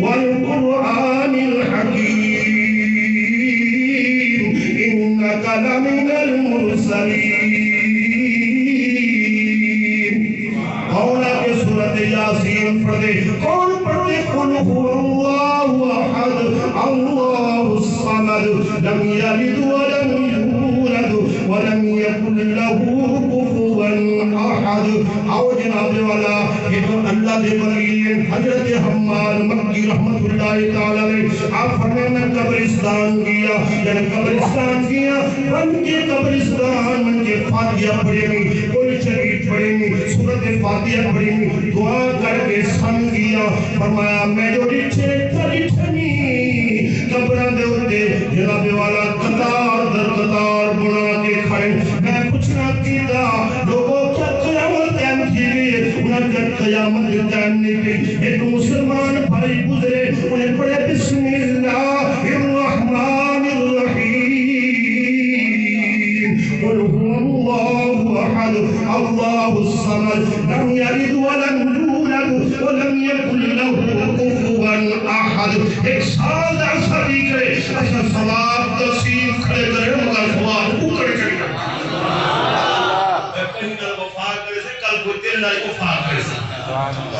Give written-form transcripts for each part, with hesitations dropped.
والقرآن الحكيم إنك لمن المرسلين مولا کے سورۃ یاسین پڑھتے کون پڑھتے قل هو اللہ احد اللہ الصمد لم یلد ولم یولد ولم یکن له کفوا احد او جناب والا یہ تو اللہ دے ولی حضرت حماد مکی رحمت اللہ تعالی علیہ آپ فرماتے ہیں قبرستان کیا جب قبرستان کیا من کے قبرستان من کے فاتحہ پڑھیں گے کوئی شریف پڑھیں گے سورۃ فاتحہ پڑھیں گے دعا کر کے سن گیا فرمایا میں جو ڈٹھے ٹھنی قبراں دے اوتے جناب والا قطار در قطار بنا کے کھڑے میں پوچھنا کیتا لوگوں کیا قیامت قائم کی گئی انہیں جب قیامت قائم نہیں کی ایک مسلمان بھائی گزرے انہیں پڑھے بسم اللہ الرحمن الرحیم قل هو اللہ احد اللہ الصمد لم یلد ولم یولد ولم یکن له کفوا احد ایک سال عصری کرے ایسا ثواب تسیم کھڑے کرے مگر ثواب اوپر چڑھ کر کہیں نہ وفات کرے سے کل کوئی تیرے نہ وفات کرے سے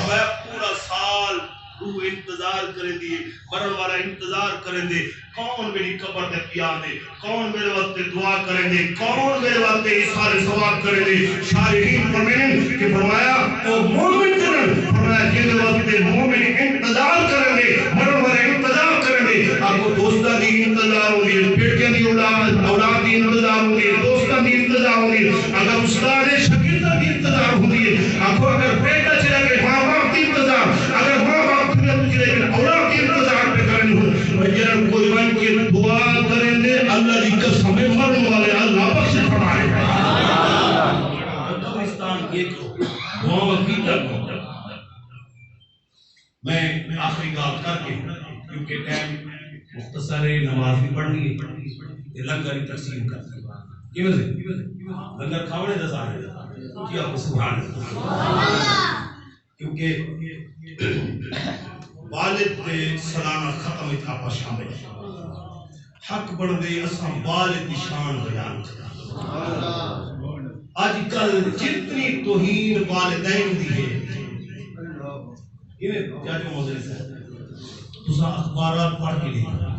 میں پورا سال روح انتظار کریں دی مرن والا انتظار کریں دے کون میری قبر تے قیام دے کون میرے وقت دعا کریں دے کون میرے وقت اظہار ثواب کریں دے شارحین فرمائیں کہ فرمایا وہ مومن کرن فرمایا جن وقت مومن انتظار کریں دے مرن والا انتظار کریں دے آپ کو دوستہ دی انتظار ہوں گی بیٹیاں دی اولاد دی انتظار ہوں گی دوستہ دی انتظار ہوں گی اگر استاد شاگردہ دی انتظار ہوں گی آپ کو اگر بیٹا چلے گئے ماں باپ دی انتظار اگر ماں باپ لیکن اولاد کی انتظار پہ کرنی ہو وجرم کوئی من کی دعا کریں دے اللہ دی قسم مرن والے اللہ بخش فرمائے قبرستان ایک دعا کی تک میں آخری گال کر کے کیونکہ ٹائم مختصر نماز بھی پڑھنی ہے لنگر تقسیم کر کیوں سے لنگر کھاوڑے دزار ہے کیا آپ سبحان کیونکہ والد دے سلانہ ختم اتھاپا شامل حق بڑھ دے اساں والد دی شان بیان آج کل جتنی توہین والدین دی ہے یہ جاجو موزر سے تسا اخبارات پڑھ کے لئے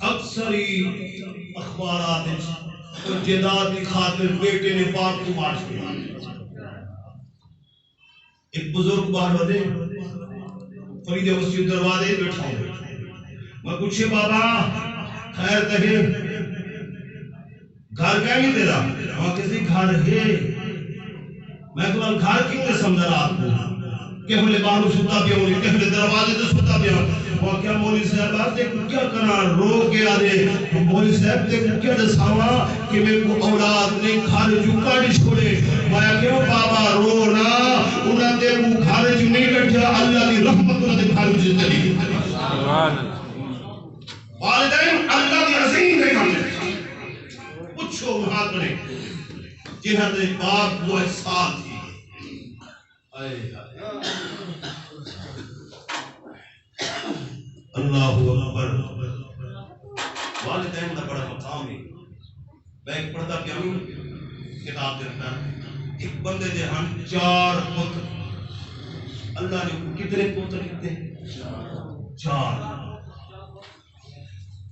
اکثر ہی اخبارات جداد کی خاطر بیٹے نے باپ کو مار چھوڑا ایک بزرگ باہر ودے فرید مسجد دروازے بیٹھا ہوں میں پوچھے بابا خیر تہیر گھر کیا نہیں تیرا وہاں کسی گھر ہے میں کہا گھر کیوں نے سمجھا رات کو کہ ہمیں باہر ستا بھی ہوں کہ ہمیں دروازے سے ستا بھی ہوں وہ کیا مولی صاحب آپ دیکھو کیا کرنا رو گیا دے مولی صاحب دیکھو کیا دساوا کہ میرے کو اولاد نے گھر جو کاڑی چھوڑے میں کہوں بابا رو نا انہاں دے وہ گھر جو نہیں کٹھا اللہ دی رحمت انہاں دے گھر جو چلی والدین اللہ دی عظیم دے کام پوچھو وہاں کرے جنہاں دے باپ وہ احسان تھی اللہ اکبر والدین دا بڑا مقام ہے میں ایک پڑھتا پیا ہوں کتاب دیکھنا ایک بندے دے ہم 4 پتر اللہ نے کتنے پتر کتنے 4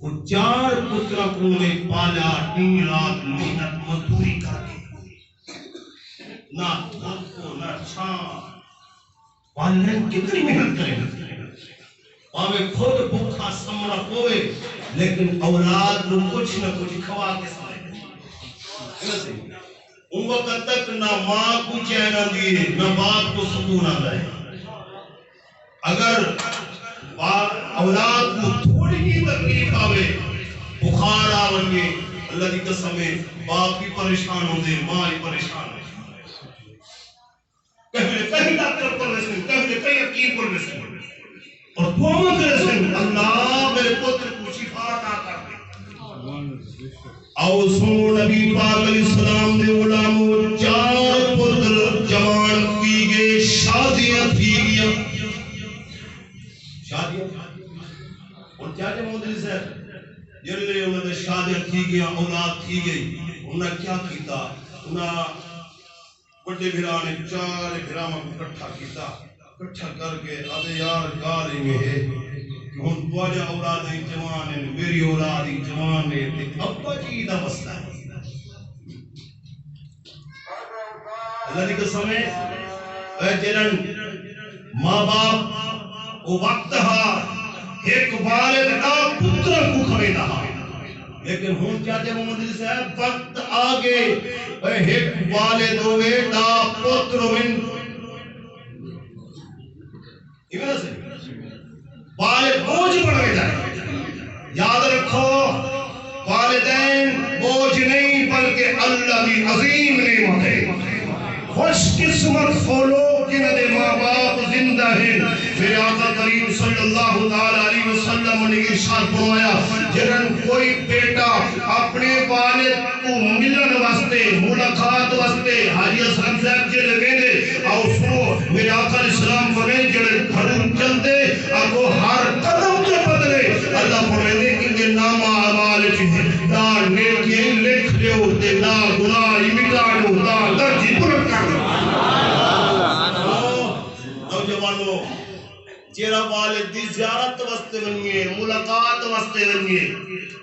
وہ 4 پتروں کو نے پالا دن رات محنت مزدوری کر کے نہ نہ چھان والدین کتنی محنت کریں آوے خود بھوکا سمرا پوے لیکن اولاد نو کچھ نہ کچھ کھوا کے سارے ان وقت تک نہ ماں کو چین دیئے نہ باپ کو سکون آئے اگر اولاد کو تھوڑی ہی تکلیف آوے بخار آونگے اللہ دی قسم ہے باپ بھی پریشان ہوں دے ماں بھی پریشان ہوں کہیں ڈاکٹر پر رسیں کہیں حکیم پر رسیں اور دعا کرے سے اللہ میرے پتر کو شفا عطا کر دے او سو نبی پاک علیہ السلام دے علامو 4 پتر جوان کی گئے شادیاں تھی گیا شادی اور چاچا مودری صاحب جلے انہوں نے شادی تھی گیا اولاد تھی گئی انہوں نے کیا کیتا انہوں نے بڑے بھرانے چار بھرامہ کو کٹھا کیتا کٹھا کر کے اب یار گالی میں ہے ہن تواجہ اولاد جوان ہے میری اولاد جوان ہے ابا جی دا مسئلہ ہے اللہ کی قسم ہے اے جنن ماں باپ وہ وقت ہا ایک والد کا پتر کو کھویدا لیکن ہن کیا جے محمد صاحب وقت آگے ایک والد ہوئے دا پتر ہوئے ایمان سے والد بوجھ پڑے جائے یاد رکھو والدین بوجھ نہیں بلکہ اللہ کی عظیم نعمت ہے خوش قسمت فولو جنہ دے ماں باپ زندہ ہیں میرے آقا کریم صلی اللہ علیہ وسلم نے ارشاد فرمایا جنن کوئی بیٹا اپنے والد کو ملن واسطے ملاقات واسطے حاجی اسلم صاحب جے لگے او سنو میرے آقا علیہ السلام فرمائے جڑے گھروں چلتے اگو ہر قدم کے بدلے اللہ فرمائے ان کے نام اعمال چیزیں دا نیکیاں لکھ دیو تے دا گناہ مٹا دو دا درجی بلند کر نوجوانوں جیرا والد دی زیارت واسطے ونیے ملاقات واسطے ونیے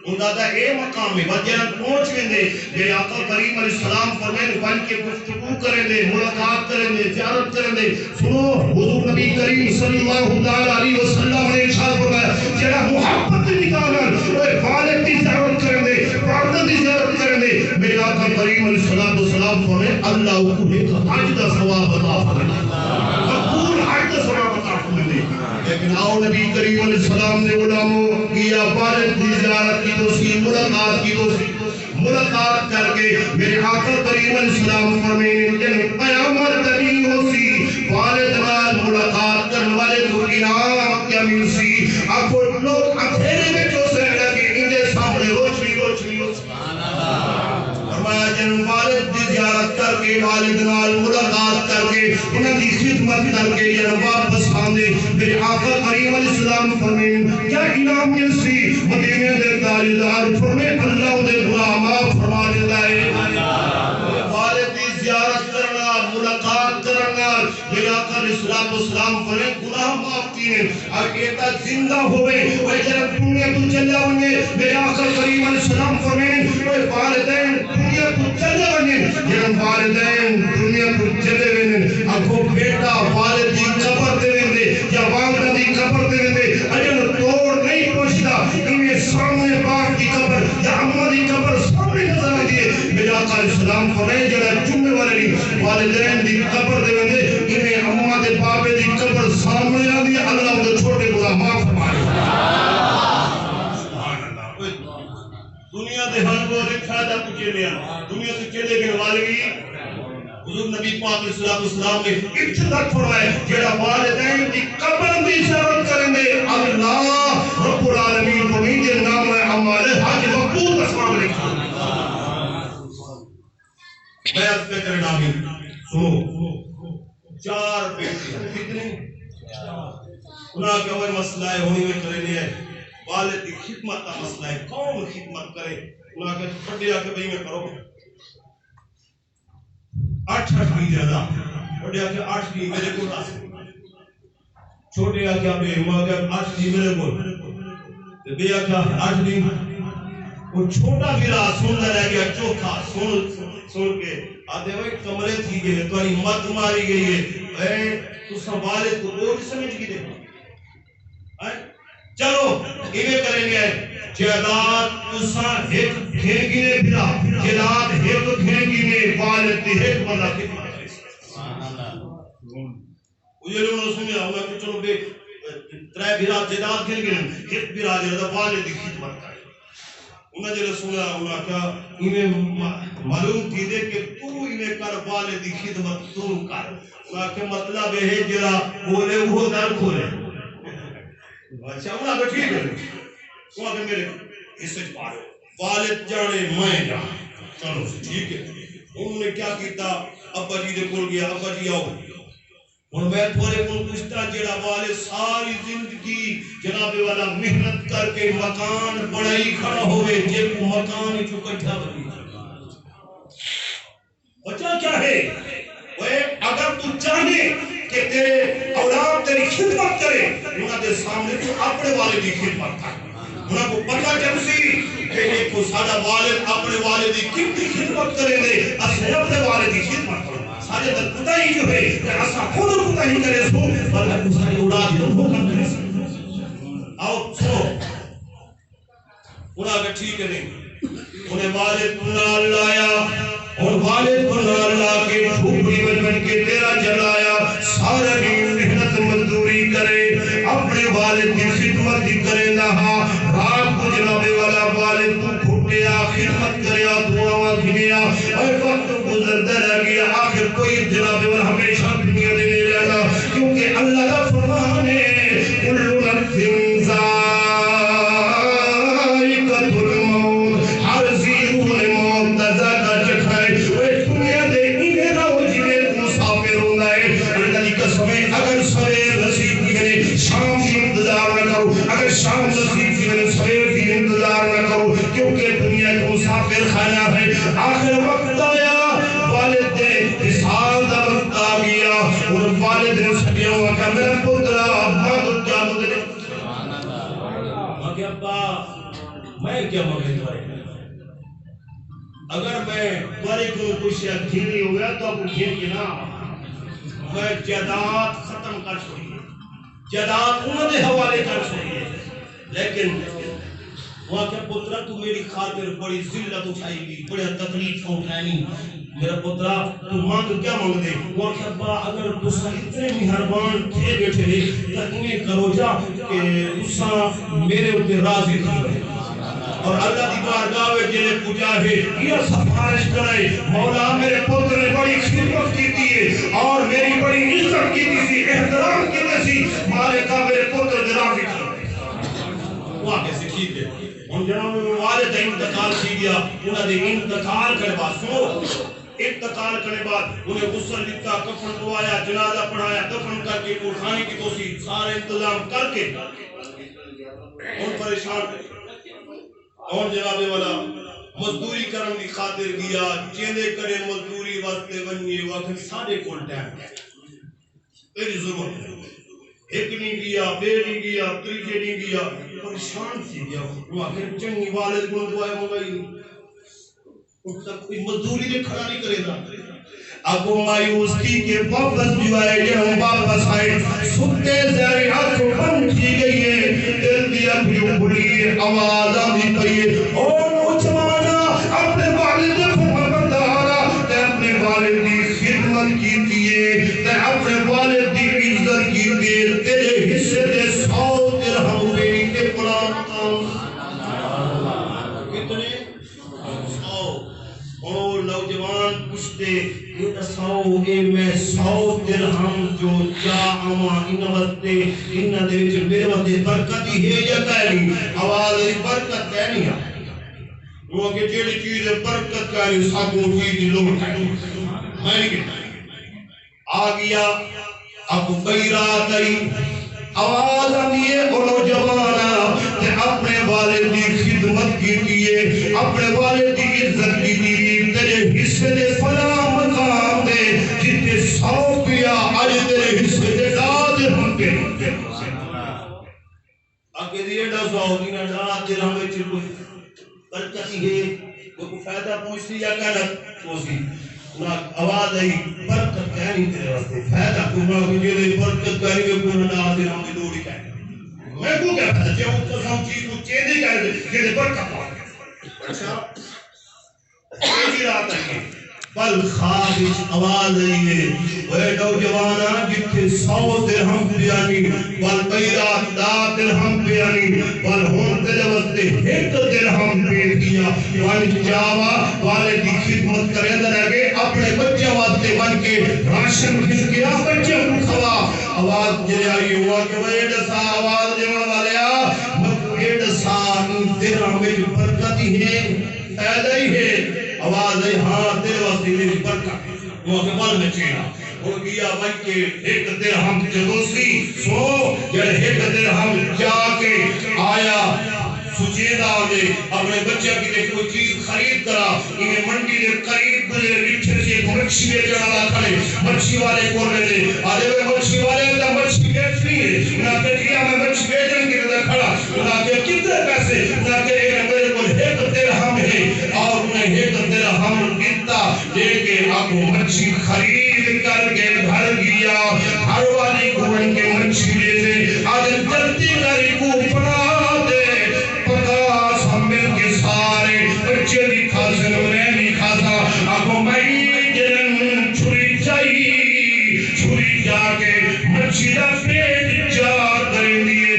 انہاں دا اے مقام ہے وجہ پہنچ ویندے میرے آقا کریم علیہ السلام فرمائے بن کے گفتگو کریں دے ملاقات کریں دے زیارت کریں دے سنو حضور نبی کریم صلی اللہ علیہ وسلم نے ارشاد فرمایا جیڑا محبت نکالن اوے والد دی زیارت کریں دے والد دی زیارت کریں دے میرے آقا کریم علیہ السلام فرمائے اللہ کو ایک حج دا ثواب عطا فرمائے مقبول حج دا ثواب عطا فرمائے لیکن آؤ نبی کریم علیہ السلام نے غلاموں کیا والد دی زیارت کی دوسری ملاقات کی دوسری ملاقات کر کے میرے آقا کریم علیہ السلام فرمائے جن قیامت نہیں ہو سی والد نال ملاقات کرنے والے کو انعام کیا مل سی آپ لوگ اندھیرے میں جو سے لگے ان کے سامنے روشنی روشنی فرمایا جن والد دی زیارت کر کے والد نال ملاقات کر کے انہاں دی خدمت کر کے جن واپس آندے میرے آقا کریم علیہ السلام فرمائے کیا انعام مل سی مدینے دے تاجدار فرمائے اللہ دے گناہ معاف فرما دیتا ہے والد دی زیارت کرنا ملاقات کرنا میرے آقا علیہ السلام فرمائے گناہ معاف کیے اور کہتا زندہ ہوئے وہ جب دنیا تو چلا ہوئے میرے آقا کریم علیہ السلام فرمائے والدین دنیا تو چلے ہوئے جب والدین دنیا تو چلے ہوئے اگو بیٹا والد دی قبر دے دے یا والدہ دی قبر دے دے اجل توڑ نہیں پوچھتا انہیں سامنے باپ کی قبر یا امہ دی قبر سامنے نظر آئیے میرے آقا علیہ السلام فرمائے جڑا چمے والے نہیں والدین دی قبر دے دے انہیں امہ دے باپ دی قبر سامنے آدھی اللہ دے چھوٹے گناہ معاف فرمائے دنیا دے ہن کو رکھا دا کچھ لیا دنیا سے چلے گئے والگی حضور نبی پاک علیہ السلام نے ابتداء فرمایا جڑا والدین دی قبر بھی زیارت کریں دے اللہ رب العالمین کو نہیں دے نام ہے عمال حاج مقبول اسلام علیکم میں اس پہ کرنا بھی سنو چار بیٹی کتنے انہاں کے وہ مسئلہ ہے ہونی میں کرے لیا ہے والد کی خدمت کا مسئلہ ہے کون خدمت کرے انہاں کے پھٹے آ کے بھئی میں کرو 8 بھی زیادہ پھٹے آ کے 8 بھی میرے کو چھوٹے آ کے بے ہوا کے 8 بھی میرے کو بے آ کے 8 بھی وہ چھوٹا بھی رہا سن رہ گیا چوتھا سن کے آدھے بھائی کمرے تھی گئے تو آنی مت ماری گئی ہے اے تو سنبھالے تو بوجھ سمجھ کی دیکھو چلو ایویں کریں گے جیداد تساں ایک گھینگی نے بھرا جیداد ایک گھینگی نے والد دی ایک بندہ خدمت کرے یہ لوگوں نے سنیا ہوا کہ چلو بے ترے بھرا جیداد گھینگی نے ایک بھرا جیداد والد دی خدمت کرے انہاں جلے سنیا انہاں کیا انہیں معلوم تھی دے کہ تو انہیں کر والد دی خدمت تو کر انہاں کے مطلب ہے جلا بولے وہ در کھولے اچھا انہاں کو ٹھیک ہے انہاں کے میرے حصے پارو والد جانے میں جانے چلو سے ٹھیک ہے انہوں نے کیا کیتا ابا جی دے کھول گیا ابا جی آؤ اور میں تھوڑے کو پوچھتا جڑا والد ساری زندگی جناب والا محنت کر کے مکان بڑائی کھڑا ہوئے جے کو مکان ہی چکٹھا بنی وجہ کیا ہے اگر تو چاہے کہ تیرے اولاد تیری خدمت کرے انہاں دے سامنے تو اپنے والد کی خدمت کر انہاں کو پتہ چل سی کہ یہ کو سارا والد اپنے والد کی کتنی خدمت کرے دے اسے اپنے والد کی خدمت کرے سارے در پتہ ہی جو ہے کہ اسا خود پتہ ہی کرے سو بلکہ ساری اولاد ہی وہ کر کرے آؤ سنو انہاں کا ٹھیک ہے نہیں انہیں والد کو نال لایا اور والد کو نال لا کے جھوپڑی میں بن کے تیرا جلایا سارا دن محنت مزدوری کرے اپنے والد کی خدمت ہی کرے نہا رات کو جناب والا والد کو کھٹیا خدمت کریا دعا گھنیا اور وقت گزرتا رہ گیا آخر کوئی جناب والا ہمیشہ دنیا دے نہیں رہنا کیونکہ اللہ کا فرمان ہے کل نفس شام نصیب کی میں سویر کی انتظار نہ کرو کیونکہ دنیا کو مسافر خانہ ہے آخر وقت آیا والد نے حساب دا وقت آ گیا اور والد نے سکیا ہوا کہ میرا پترا ابا تو کیا مدنے مگر ابا میں کیا مگر دوارے اگر میں دوارے کو کچھ کھیلی ہو گیا تو آپ کو کھیل کے نا میں جداد ختم کر سوئی جداد انہوں نے حوالے کر سوئی لیکن وہاں کہ پترہ تو میری خاطر بڑی ذلت اٹھائی گی بڑی تکلیف اٹھائیں میرا پترہ تو مانگ کیا مانگ دے وہاں کہ ابا اگر تسا اتنے مہربان تھے بیٹھے تو انہیں کرو جا کہ تسا میرے اوپر راضی تھی اور اللہ دی بارگاہ میں جنہیں پوچھا ہے یہ سفارش کرے مولا میرے پتر نے بڑی خدمت کی تھی اور میری بڑی عزت کی تھی احترام کی تھی مالکہ میرے پتر نے راضی تھی وہ کیسے ٹھیک ہے ان جنہوں میں والد انتقال کی گیا انہوں نے انتقال کرنے بعد سنو انتقال کرنے بعد انہیں غسل لکھا کفن دعایا جنازہ پڑھایا دفن کر کے کھانے کی توسیع سارے انتظام کر کے ان پریشان اور جناب والا مزدوری کرم کی خاطر گیا چیندے کرے مزدوری واسطے بنیے وقت سارے کول ٹائم تیری ضرورت ہے ایک نہیں گیا بے نہیں گیا تریجے نہیں گیا پریشان سی گیا وہ آخر چنگی والد کو دعائیں منگائی اس تک کوئی مزدوری نے کھڑا نہیں کرے گا اب وہ مایوس تھی کہ واپس جو آئے گے ہم واپس آئے سکتے زیرے ہاتھ کو بند کی گئی ہے دل دیا بھی بڑی آواز آدھی پئی ہے اور نوجوانا اپنے والد کو خبردارا تے اپنے والد کی خدمت کی تیے تے اپنے والد کی عزت کی تیے تیرے حصے دے 100 درہم میری کے قرآن کتنے 100 اور نوجوان پوچھتے یہ سو اے میں 100 درہم جو جا اما انوستے انہ دے وچ میرے واسطے برکت ہی ہے یا کہنی آواز برکت کہنی ہے وہ کہ جیڑی چیز برکت کہنی ساتھوں چیز دی لوگ کہنی میں نہیں کہتا آ گیا اب کئی رات آئی آواز آتی ہے اور نوجوانا کہ اپنے والد کی خدمت کی دیئے اپنے والد کی عزت کی دیئے تیرے حصے دے فلاں مقام دے جتنے 100 پیا آج تیرے حصے دے داد ہم کے آگے دیئے 100 دینا داد دے ہمیں چلو برکتی ہے کوئی فائدہ پوچھتی یا کہنا پوچھتی آواز آئی برکت کہنی تیرے واسطے فائدہ کوئی نہ کوئی جیلے برکت کہنی میں کوئی نہ آدھے ہم نے دوڑی کہنی میں کو کیا پتا جب اس کو سام چیز کو چیزیں کہنے جیلے برکت پاؤں اچھا ایسی رات آئی پل خواہش آواز آئی ہے وہ نوجوانا جتنے 100 درہم پیانی پل بیرات 10 درہم پیانی پل ہون تیرے واسطے 1 درہم پی دیا پل جاوا والے دی خدمت کرے در آگے اپنے بچے واسطے بن کے راشن کھل گیا بچے کو کھوا آواز جلے آئی ہوا کہ وہ ایڈسا آواز جمع والیا ایڈسا درہم میں جو برکت ہی ہے فائدہ ہی ہے آواز ہے ہاں تیرے واسطے میری برکت وہ کے بال میں چینا ہو گیا بھائی کے 1 درہم جو دوسری سو جڑے 1 درہم جا اپنے بچے کی دے کوئی چیز خرید کرا انہیں منڈی دے قریب گزرے لٹھے سے ایک مچھی بیچنے والا کھڑے مچھی والے کو لے دے آدھے وہ مچھی والے تا مچھی بیچنی ہے انہاں کہ جی میں مچھی بیچن کے لیے کھڑا انہاں کہ کتنے پیسے انہاں کہ میرے کو 1 درہم ہے اور انہیں 1 درہم دیتا دے کے اب مچھی خرید کر کے گھر گیا ہر والی کو ان کے مچھی لے دے آدھے جلدی گھر کو بنا دے پتا سب مل کے سارے بچے بھی کھا سن میں بھی کھاتا اب میں جنن چھری جا کے مچھی دا پیٹ جار کریں دیئے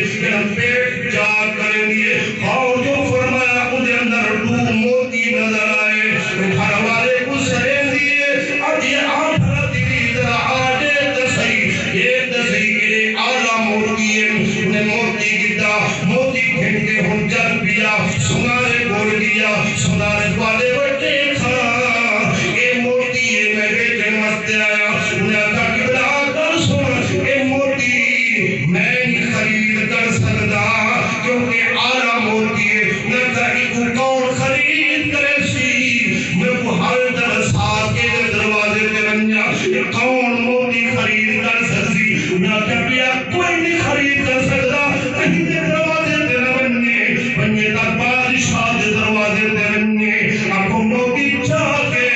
پیٹ جار کریں دیئے اور جو فرمایا ان اندر دو موتی نظر آئے گھر والے کو سرے دیئے اور یہ آنکھ دیوی ذرا آجے دسائی ایک دسائی آلہ موتی ہے انہیں موتی گتا موتی پھینک کے ہم جل پیا سنارے گول گیا سنارے والے بٹے کھا اے موتی ہے میں بیٹے مستے آیا انہیں کہا کہ بلا کر سن اے موتی میں نہیں خرید کر سکتا کیونکہ آلہ موتی ہے انہیں کہا کہ کون خرید کرے سی میں کو ہر در ساتھ کے دروازے پہ بن جا کون موتی خرید کر سکتی انہیں کہا بیا کوئی نہیں خرید کر سکتا کہیں دے دروازے پہ نہ بننے تک بادشاہ دے دروازے پہ بننے آپ کو موتی چاہ کے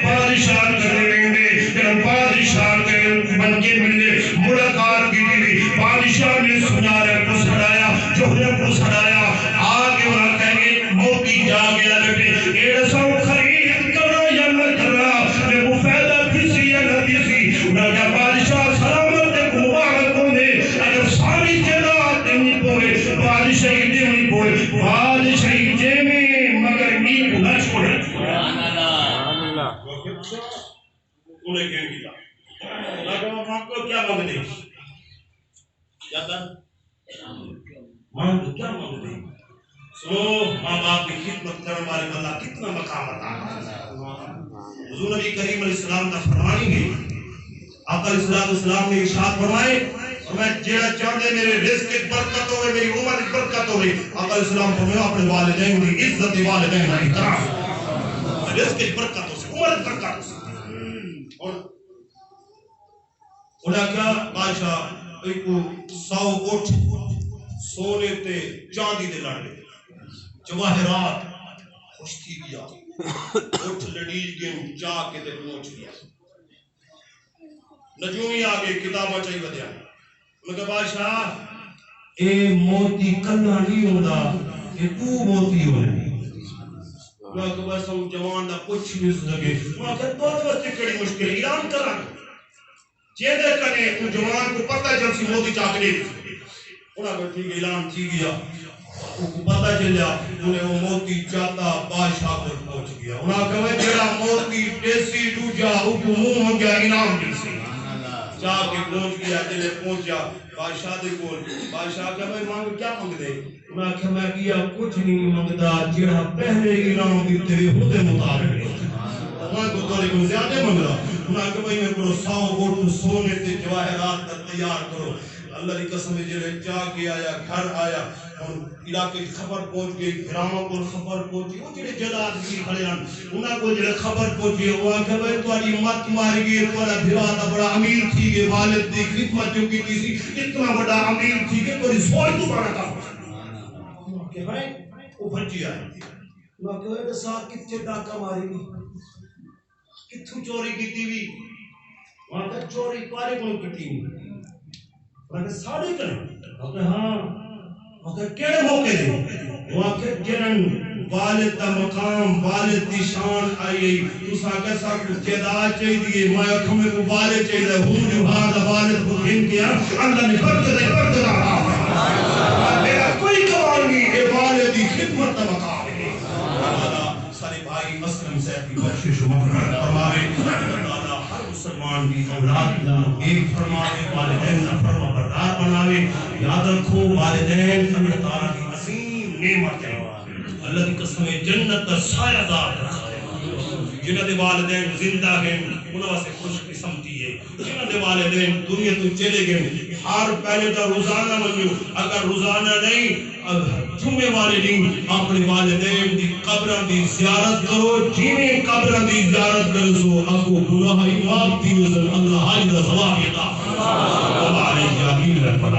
بادشاہ کریں گے جب بادشاہ کے بن کے ملے ملاقات کی دی بادشاہ نے سنارے کو سڑایا جوہرے کو سڑایا آگے انہاں کہیں گے موتی جا گیا بیٹے ایڈا ساؤں خرید کرنا یا نہ کرنا میں وہ فیدہ کسی یا نہ کسی انہاں کہا بادشاہ سلامت کو مبارک ہونے اگر ساری جنات نہیں پوئے بادشاہی دے نہیں پوئے بادشاہی دے میں مگر نہیں کو نہ چھوڑے انہیں کہیں گی لگا ماں کو کیا مانگ دے کیا کر ماں کو کیا مانگ دے سنو ماں باپ کی خدمت کرنے والے اللہ کتنا مقام عطا حضور نبی کریم علیہ السلام کا فرمانی ہے آقا علیہ السلام نے ارشاد فرمائے اور میں جیڑا چاہتے میرے رزق کی برکت ہوئے میری عمر کی برکت ہوئے آقا علیہ السلام فرمائے اپنے والدین کی عزت والدین کا احترام رزق کی برکت ہو سے عمر کی برکت ہو سے اور انہاں کیا بادشاہ ایک 100 اٹھ سونے تے چاندی دے لڑے جواہرات خوش تھی گیا اٹھ لڑیج گئے چاہ کے دے پہنچ گیا نجومی آگے کتابہ چاہی بدیا مگر بادشاہ اے موتی کنا نہیں ہوتا اے تو موتی ہو رہی میں کہ بس ہم جوان دا کچھ بھی لگے میں کہ تو واسطے کڑی مشکل ایران کرا جیدے کنے تو جوان کو پتہ چل سی موتی چاکنے انہاں کو ٹھیک اعلان تھی گیا ان کو پتہ چلیا انہیں وہ موتی چاہتا بادشاہ پر پہنچ گیا انہاں کہا جڑا موتی ٹیسی ڈوجا ان کو منہ ہو گیا انعام مل سی چاہ کے پہنچ گیا دلے پہنچا بادشاہ دے کول بادشاہ کہا بھائی مانگ کیا مانگ دے انہاں کہا میں کیا کچھ نہیں مانگتا جڑا پہلے انعام دیتے ہو دے مطابق انہاں کو توڑے کو زیادہ مانگ رہا انہاں کہا بھائی میں کرو 100 گھوٹ سونے تے جواہرات کا تیار کرو اللہ کی قسم جڑے چاہ کے آیا گھر آیا اور علاقے کی خبر پہنچ گئی گھراؤں کو خبر پہنچی وہ جڑے جلاد کی کھڑے ہیں انہاں کو جڑے خبر پہنچی وہ کہ بھائی تمہاری مت مار گئی تمہارا بھرا تا بڑا امیر تھی گئے والد دی خدمت جو کی تھی اتنا بڑا امیر تھی کہ کوئی سوچ تو بڑا تھا کہ بھائی وہ بھجی آئی وہ کہ بھائی ساتھ کتنے ڈاکہ ماری گئی کتھوں چوری کی تھی بھی وہاں کہ چوری پارے کو کی تھی وہاں کہ ساڑھے کریں وہاں کہ ہاں وہاں کہ کیڑے موقع دے وہاں کہ جنن والد دا مقام والد دی شان آئی تو ساکہ ساکھ جیداد چاہی دیئے مایا کھمیں کو والد چاہی دے ہوں جو بھادا والد کو گھن کیا اللہ نے برکت رہا میرا کوئی کمال نہیں اے والد دی خدمت دا مقام ہے اللہ سارے بھائی مسلم سے اپنی بخشش و مغفرت فرمائے اللہ ہر مسلمان کی اولاد کو ایک فرمائے والدین کا فرما بردار بناوے یاد رکھو والدین اللہ تعالیٰ کی عظیم نعمت ہے اللہ کی قسم جنت سایہ دار رکھا ہے جنت والدین زندہ ہیں انہوں سے خوش قسمتی ہے جنہوں نے والدین دنیا تو چلے گئے ہر پہلے تو روزانہ منیو اگر روزانہ نہیں جمعے والے دن اپنے والدین دی قبران دی زیارت کرو جنہیں قبران دی زیارت کرو سو اگو گناہ معاف دی اللہ حاجدہ ثواب عطا اللہ علیہ